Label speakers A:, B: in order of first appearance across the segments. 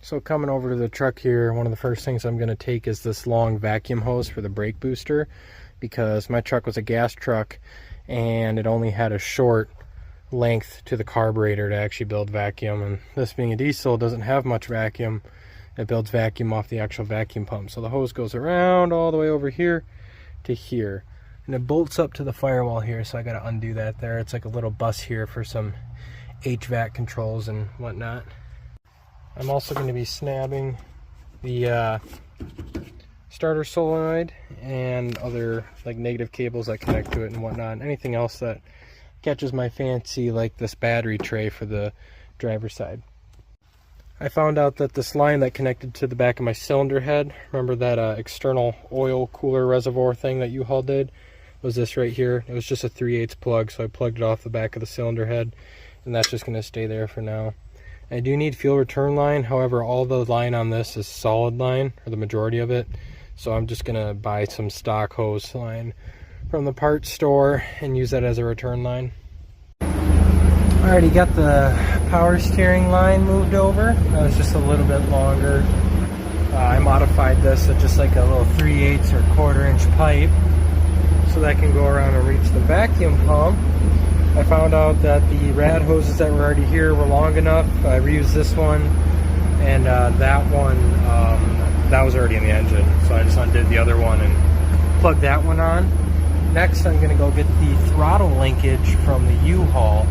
A: So coming over to the truck here, one of the first things I'm going to take is this long vacuum hose for the brake booster, because my truck was a gas truck and it only had a short length to the carburetor to actually build vacuum, and this being a diesel doesn't have much vacuum. It builds vacuum off the actual vacuum pump. So the hose goes around all the way over here to here, and it bolts up to the firewall here, so I got to undo that there. It's like a little bus here for some HVAC controls and whatnot. I'm also going to be snapping the starter solenoid and other like negative cables that connect to it and whatnot. Anything else that catches my fancy, like this battery tray for the driver's side. I found out that this line that connected to the back of my cylinder head, remember that external oil cooler reservoir thing that U-Haul did, was this right here. It was just a 3/8 plug, so I plugged it off the back of the cylinder head, and that's just going to stay there for now. I do need fuel return line, however all the line on this is solid line, or the majority of it, so I'm just going to buy some stock hose line from the parts store and use that as a return line. Alrighty, got the power steering line moved over. That was just a little bit longer. I modified this with just like a little 3/8 or 1/4 inch pipe so that can go around and reach the vacuum pump. I found out that the rad hoses that were already here were long enough. I reused this one, and that one, that was already in the engine, so I just undid the other one and plugged that one on. Next, I'm going to go get the throttle linkage from the U-Haul,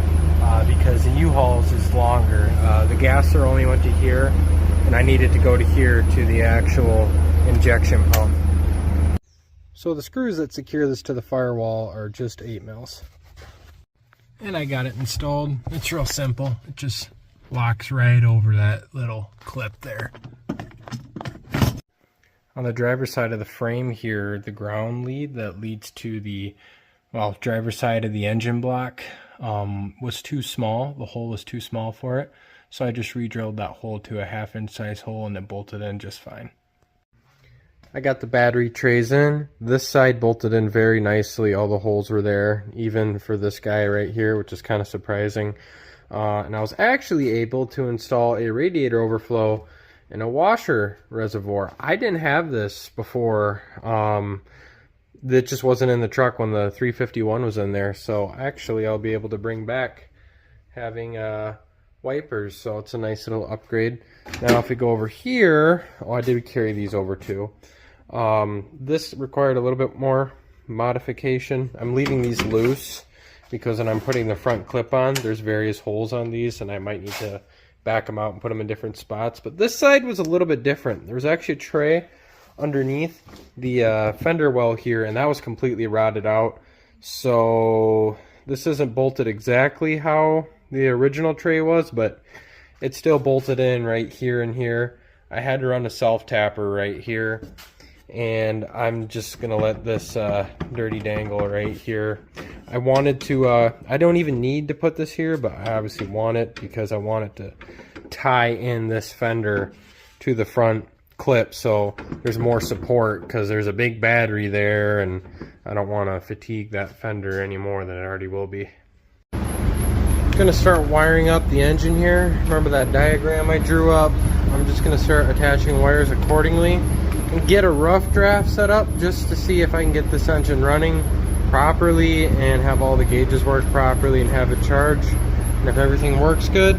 A: because the U-Haul's is longer. The gasser only went to here, and I needed to go to here to the actual injection pump. So the screws that secure this to the firewall are just 8 mils. And I got it installed. It's real simple. It just locks right over that little clip there. On the driver's side of the frame here, the ground lead that leads to the, well, driver's side of the engine block was too small. The hole was too small for it. So I just re-drilled that hole to a 1/2 inch size hole, and it bolted in just fine. I got the battery trays in. This side bolted in very nicely. All the holes were there, even for this guy right here, which is kind of surprising. And I was actually able to install a radiator overflow and a washer reservoir. I didn't have this before. That just wasn't in the truck when the 351 was in there. So actually I'll be able to bring back having wipers. So it's a nice little upgrade. Now if we go over here, oh, I did carry these over too. This required a little bit more modification. I'm leaving these loose because when I'm putting the front clip on, there's various holes on these, and I might need to back them out and put them in different spots. But this side was a little bit different. There was actually a tray underneath the fender well here, and that was completely rotted out. So this isn't bolted exactly how the original tray was, but it's still bolted in right here and here. I had to run a self tapper right here, and I'm just gonna let this dirty dangle right here. I wanted to, I don't even need to put this here, but I obviously want it because I want it to tie in this fender to the front clip so there's more support, because there's a big battery there and I don't want to fatigue that fender any more than it already will be. I'm gonna start wiring up the engine here. Remember that diagram I drew up? I'm just gonna start attaching wires accordingly and get a rough draft set up just to see if I can get this engine running properly and have all the gauges work properly and have it charge. And if everything works good,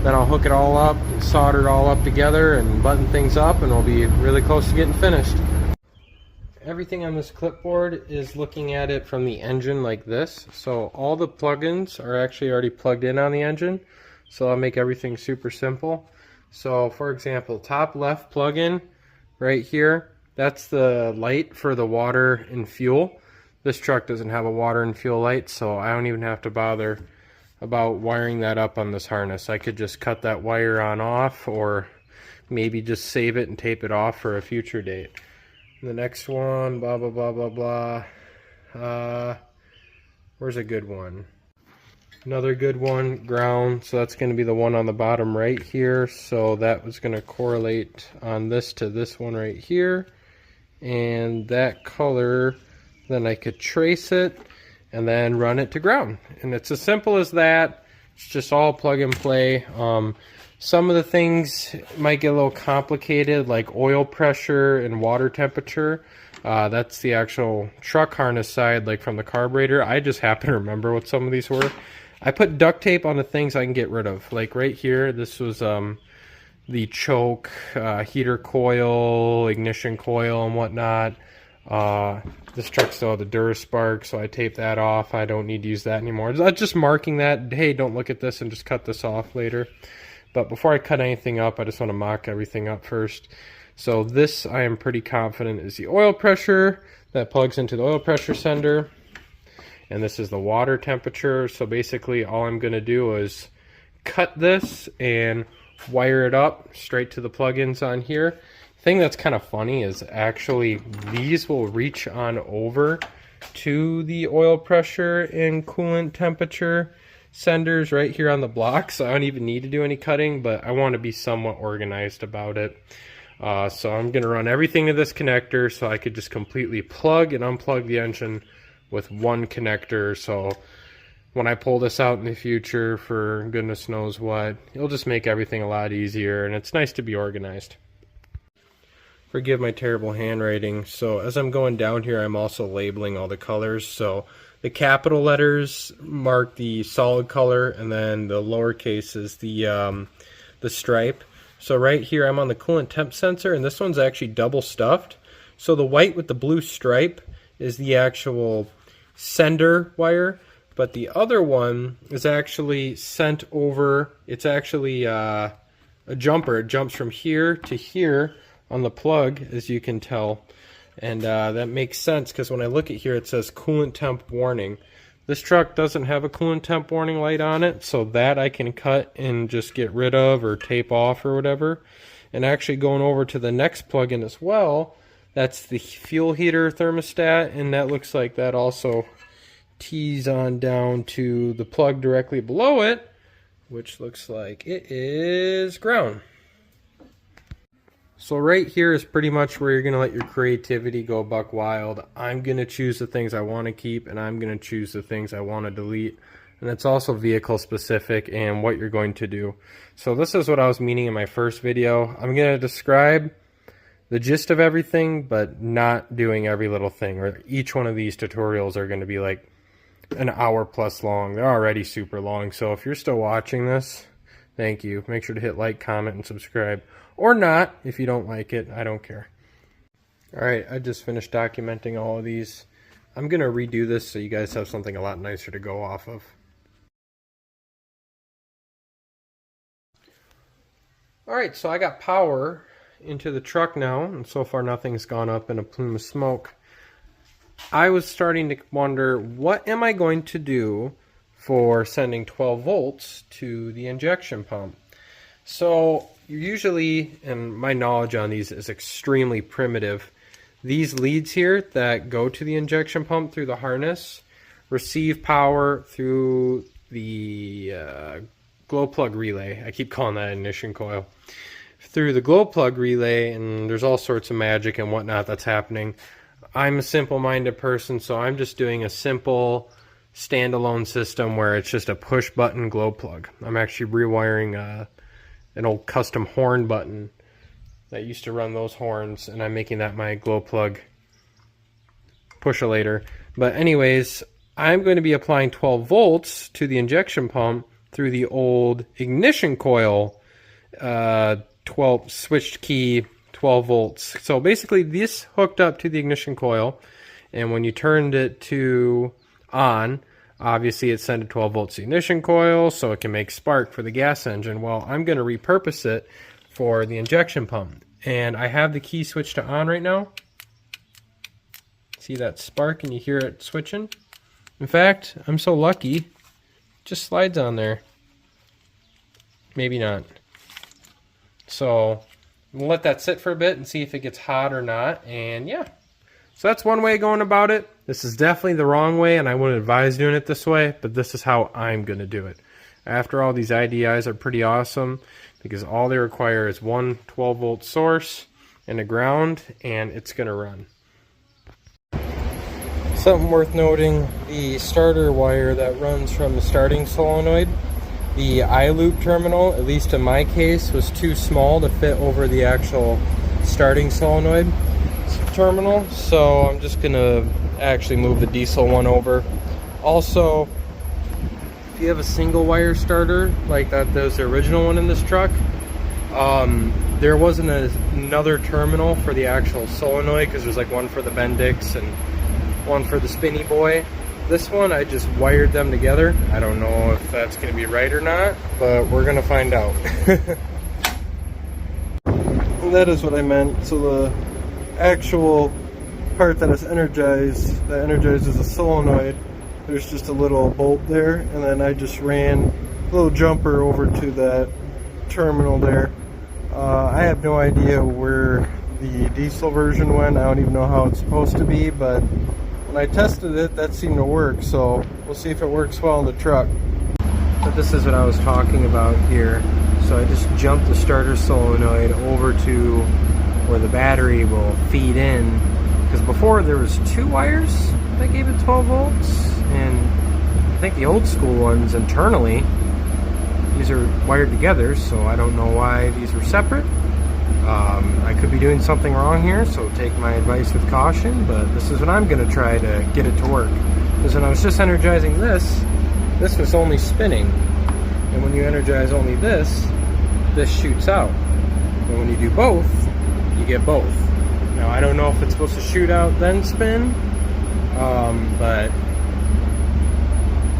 A: then I'll hook it all up and solder it all up together and button things up, and we'll be really close to getting finished. Everything on this clipboard is looking at it from the engine like this. So all the plugins are actually already plugged in on the engine. So I'll make everything super simple. So for example, top left plug-in right here, that's the light for the water and fuel. This truck doesn't have a water and fuel light, so I don't even have to bother about wiring that up on this harness. I could just cut that wire on off, or maybe just save it and tape it off for a future date. The next one, blah blah blah blah blah. Where's a good one? Another good one, ground. So that's going to be the one on the bottom right here. So that was going to correlate on this to this one right here, and that color, then I could trace it and then run it to ground. And it's as simple as that. It's just all plug and play. Some of the things might get a little complicated, like oil pressure and water temperature. That's the actual truck harness side, like from the carburetor. I just happen to remember what some of these were. I put duct tape on the things I can get rid of. Like right here, this was the choke, heater coil, ignition coil, and whatnot. This truck still had the Duraspark, so I taped that off. I don't need to use that anymore. I'm just marking that, hey, don't look at this, and just cut this off later. But before I cut anything up, I just want to mock everything up first. So this, I am pretty confident, is the oil pressure that plugs into the oil pressure sender. And this is the water temperature. So basically all I'm going to do is cut this and wire it up straight to the plugins on here. Thing that's kind of funny is actually these will reach on over to the oil pressure and coolant temperature senders right here on the block, so I don't even need to do any cutting, but I want to be somewhat organized about it. So I'm going to run everything to this connector so I could just completely plug and unplug the engine with one connector. So when I pull this out in the future for goodness knows what, it'll just make everything a lot easier, and it's nice to be organized. Forgive my terrible handwriting. So as I'm going down here, I'm also labeling all the colors. So the capital letters mark the solid color, and then the lowercase is the stripe. So right here I'm on the coolant temp sensor, and this one's actually double stuffed. So the white with the blue stripe is the actual sender wire, but the other one is actually sent over. It's actually a jumper. It jumps from here to here on the plug, as you can tell. And that makes sense because when I look at here, it says coolant temp warning. This truck doesn't have a coolant temp warning light on it, so that I can cut and just get rid of or tape off or whatever. And actually going over to the next plug-in as well, that's the fuel heater thermostat, and that looks like that also tees on down to the plug directly below it, which looks like it is ground. So right here is pretty much where you're going to let your creativity go buck wild. I'm going to choose the things I want to keep, and I'm going to choose the things I want to delete. And it's also vehicle specific and what you're going to do. So this is what I was meaning in my first video. I'm going to describe the gist of everything, but not doing every little thing. Or each one of these tutorials are going to be like an hour plus long. They're already super long. So if you're still watching this, thank you. Make sure to hit like, comment, and subscribe. Or not, if you don't like it, I don't care. Alright, I just finished documenting all of these. I'm going to redo this so you guys have something a lot nicer to go off of. Alright, so I got power into the truck now, and so far nothing's gone up in a plume of smoke. I was starting to wonder, what am I going to do for sending 12 volts to the injection pump? So usually, and my knowledge on these is extremely primitive, these leads here that go to the injection pump through the harness receive power through the glow plug relay. I keep calling that ignition coil. Through the glow plug relay, and there's all sorts of magic and whatnot that's happening. I'm a simple-minded person, so I'm just doing a simple standalone system where it's just a push-button glow plug. I'm actually rewiring an old custom horn button that used to run those horns, and I'm making that my glow plug push-a-later. But anyways, I'm going to be applying 12 volts to the injection pump through the old ignition coil 12 switched key 12 volts. So basically this hooked up to the ignition coil, and when you turned it to on, obviously it sent a 12 volts ignition coil so it can make spark for the gas engine. Well, I'm going to repurpose it for the injection pump, and I have the key switched to on right now. See that spark, and you hear it switching? In fact, I'm so lucky, it just slides on there. Maybe not. So we'll let that sit for a bit and see if it gets hot or not, and yeah. So that's one way of going about it. This is definitely the wrong way, and I wouldn't advise doing it this way, but this is how I'm going to do it. After all, these IDIs are pretty awesome because all they require is one 12-volt source and a ground, and it's going to run. Something worth noting, the starter wire that runs from the starting solenoid the I-loop terminal, at least in my case, was too small to fit over the actual starting solenoid terminal, so I'm just gonna actually move the diesel one over. Also, if you have a single wire starter like that, there's the original one in this truck, there wasn't another terminal for the actual solenoid, because there's like one for the Bendix and one for the Spinny Boy. This one, I just wired them together. I don't know if that's going to be right or not, but we're going to find out. That is what I meant. So the actual part that is energized, that energizes the solenoid, there's just a little bolt there, and then I just ran a little jumper over to that terminal there. I have no idea where the diesel version went. I don't even know how it's supposed to be, but when I tested it, that seemed to work, so we'll see if it works well in the truck. But this is what I was talking about here. So I just jumped the starter solenoid over to where the battery will feed in, because before there was 2 wires that gave it 12 volts, and I think the old school ones internally, these are wired together, so I don't know why these were separate. I could be doing something wrong here, so take my advice with caution, but this is what I'm going to try to get it to work. Because when I was just energizing this was only spinning. And when you energize only this shoots out. And when you do both, you get both. Now, I don't know if it's supposed to shoot out then spin, but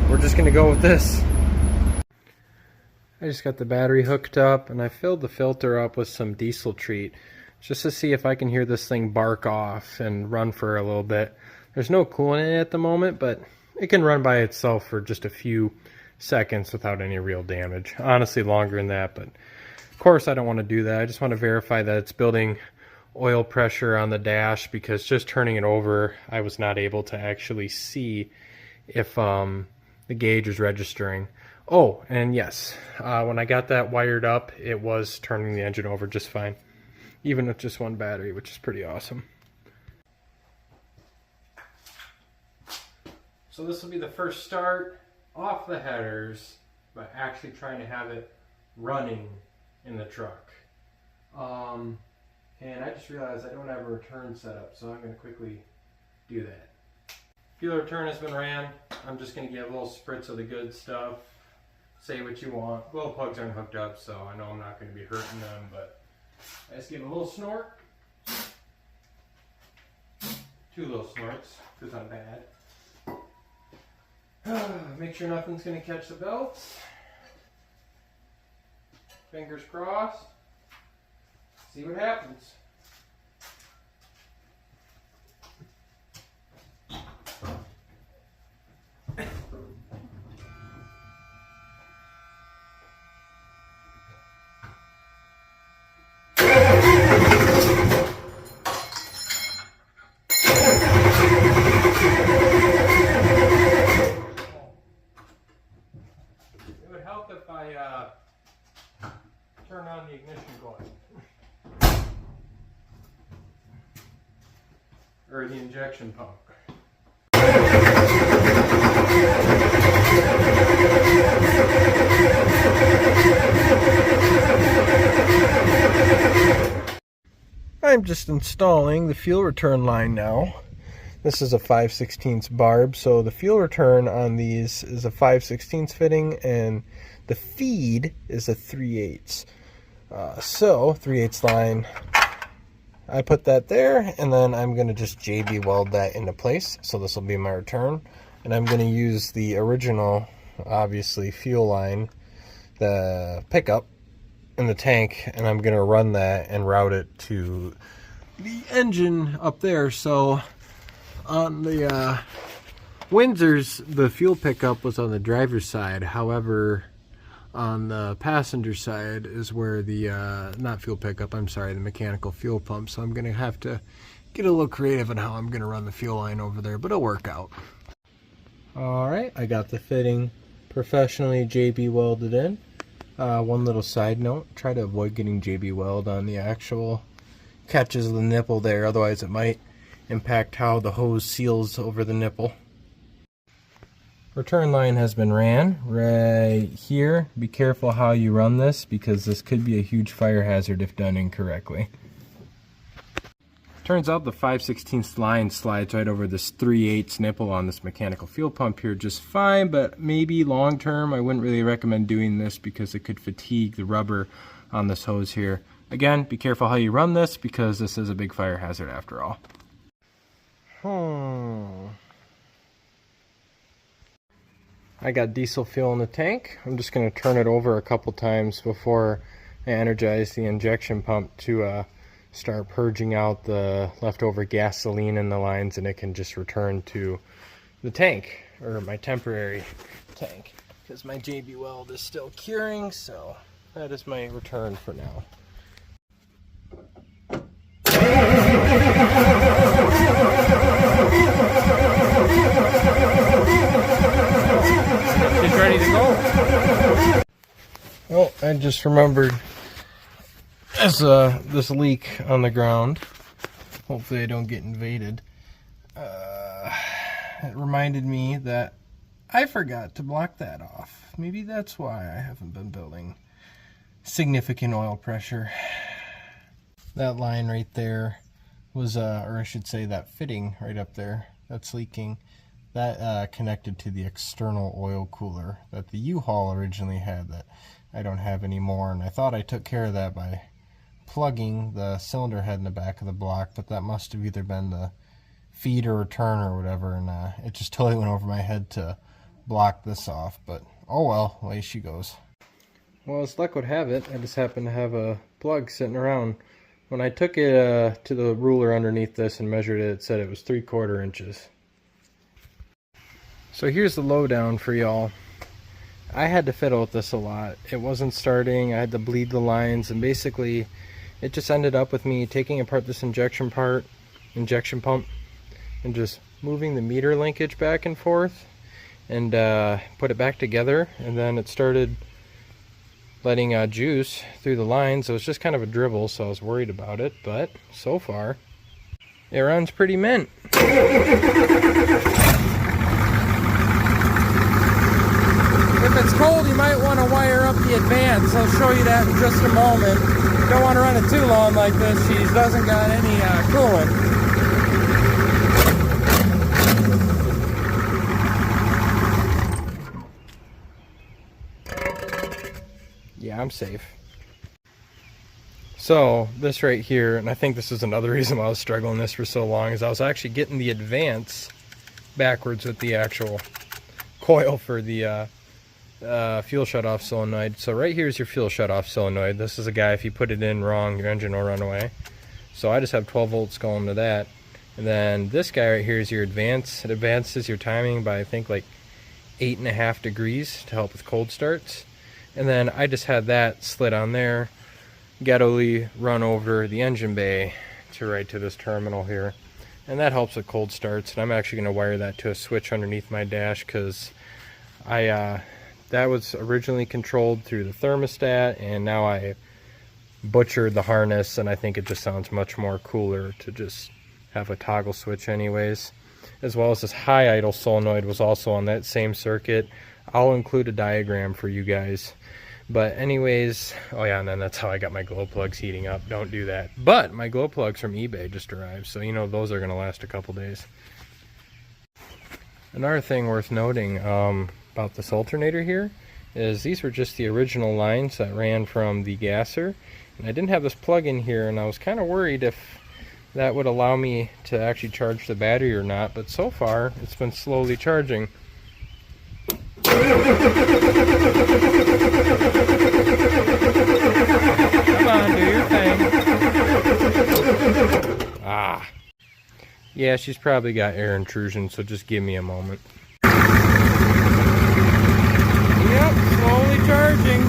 A: we're just going to go with this. I just got the battery hooked up, and I filled the filter up with some diesel treat just to see if I can hear this thing bark off and run for a little bit. There's no coolant in it at the moment, but it can run by itself for just a few seconds without any real damage. Honestly, longer than that, but of course I don't want to do that. I just want to verify that it's building oil pressure on the dash, because just turning it over, I was not able to actually see if the gauge was registering. Oh, and yes, when I got that wired up, it was turning the engine over just fine, even with just one battery, which is pretty awesome. So this will be the first start off the headers, but actually trying to have it running in the truck. And I just realized I don't have a return set up, so I'm going to quickly do that. Fuel return has been ran. I'm just going to give a little spritz of the good stuff. Say what you want. Glow plugs aren't hooked up, so I know I'm not going to be hurting them, but I just give a little snort. 2 little snorts, because I'm bad. Make sure nothing's going to catch the belts. Fingers crossed. See what happens. It would help if I turn on the ignition coil. Or the injection pump. I'm just installing the fuel return line now. This is a 5/16 barb, so the fuel return on these is a 5/16 fitting, and the feed is a 3/8. So 3/8 line, I put that there, and then I'm going to just JB weld that into place. So this will be my return, and I'm going to use the original, obviously, fuel line, the pickup in the tank, and I'm going to run that and route it to the engine up there. So on the Windsor's, the fuel pickup was on the driver's side. However, on the passenger side is where the, not fuel pickup, I'm sorry, the mechanical fuel pump. So I'm going to have to get a little creative on how I'm going to run the fuel line over there, but it'll work out. Alright, I got the fitting professionally JB welded in. One little side note, try to avoid getting JB weld on the actual catches of the nipple there, otherwise it might impact how the hose seals over the nipple. return line has been ran right here. Be careful how you run this because this could be a huge fire hazard if done incorrectly. Turns out the 5/16 line slides right over this 3/8 nipple on this mechanical fuel pump here just fine, but maybe long term I wouldn't really recommend doing this because it could fatigue the rubber on this hose here. Again, be careful how you run this because this is a big fire hazard after all. I got diesel fuel in the tank. I'm just going to turn it over a couple times before I energize the injection pump to start purging out the leftover gasoline in the lines, and it can just return to the tank, or my temporary tank, because my JB weld is still curing, so that is my return for now. She's ready to go. Oh, I just remembered there's this leak on the ground. Hopefully I don't get invaded. It reminded me that I forgot to block that off. Maybe that's why I haven't been building significant oil pressure. That line right there was, or I should say that fitting right up there that's leaking, that connected to the external oil cooler that the U-Haul originally had that I don't have anymore, and I thought I took care of that by plugging the cylinder head in the back of the block, but that must have either been the feed or return or whatever, and it just totally went over my head to block this off, but oh well, away she goes. Well, as luck would have it, I just happened to have a plug sitting around. When I took it to the ruler underneath this and measured it, it said it was 3/4 inches. So here's the lowdown for y'all. I had to fiddle with this a lot. It wasn't starting, I had to bleed the lines, and basically it just ended up with me taking apart this injection pump, and just moving the meter linkage back and forth and put it back together, and then it started letting juice through the lines. It was just kind of a dribble, so I was worried about it, but so far it runs pretty mint. If it's cold, you might want to wire up the advance. I'll show you that in just a moment. You don't want to run it too long like this. She doesn't got any coolant. Yeah, I'm safe. So this right here, and I think this is another reason why I was struggling this for so long, is I was actually getting the advance backwards with the actual coil for the fuel shutoff solenoid. So right here is your fuel shutoff solenoid. This is a guy, if you put it in wrong, your engine will run away. So I just have 12 volts going to that. And then this guy right here is your advance. It advances your timing by I think like 8.5 degrees to help with cold starts. And then I just had that slid on there, gettily run over the engine bay to right to this terminal here. And that helps with cold starts. And I'm actually going to wire that to a switch underneath my dash, because that was originally controlled through the thermostat, and now I butchered the harness, and I think it just sounds much more cooler to just have a toggle switch anyways. As well as this high idle solenoid was also on that same circuit. I'll include a diagram for you guys. But anyways, oh yeah, and then that's how I got my glow plugs heating up. Don't do that. But my glow plugs from eBay just arrived, so you know those are going to last a couple days. Another thing worth noting about this alternator here is these were just the original lines that ran from the gasser, and I didn't have this plug in here, and I was kind of worried if that would allow me to actually charge the battery or not, but so far it's been slowly charging. Come on, do your thing. Ah. Yeah, she's probably got air intrusion, so just give me a moment. Yep, slowly charging.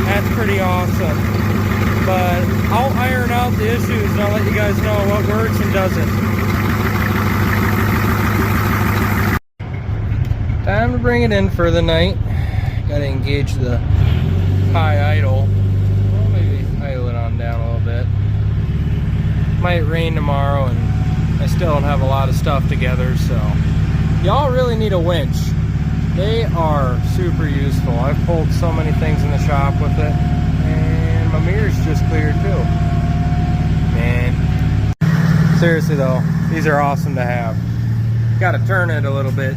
A: That's pretty awesome. But I'll iron out the issues and I'll let you guys know what works and doesn't. Time to bring it in for the night. Gotta engage the high idle. Well, maybe idle it on down a little bit. Might rain tomorrow and I still don't have a lot of stuff together, so y'all really need a winch. They are super useful. I've pulled so many things in the shop with it, and my mirror's just cleared too. Man, seriously though, these are awesome to have. Got to turn it a little bit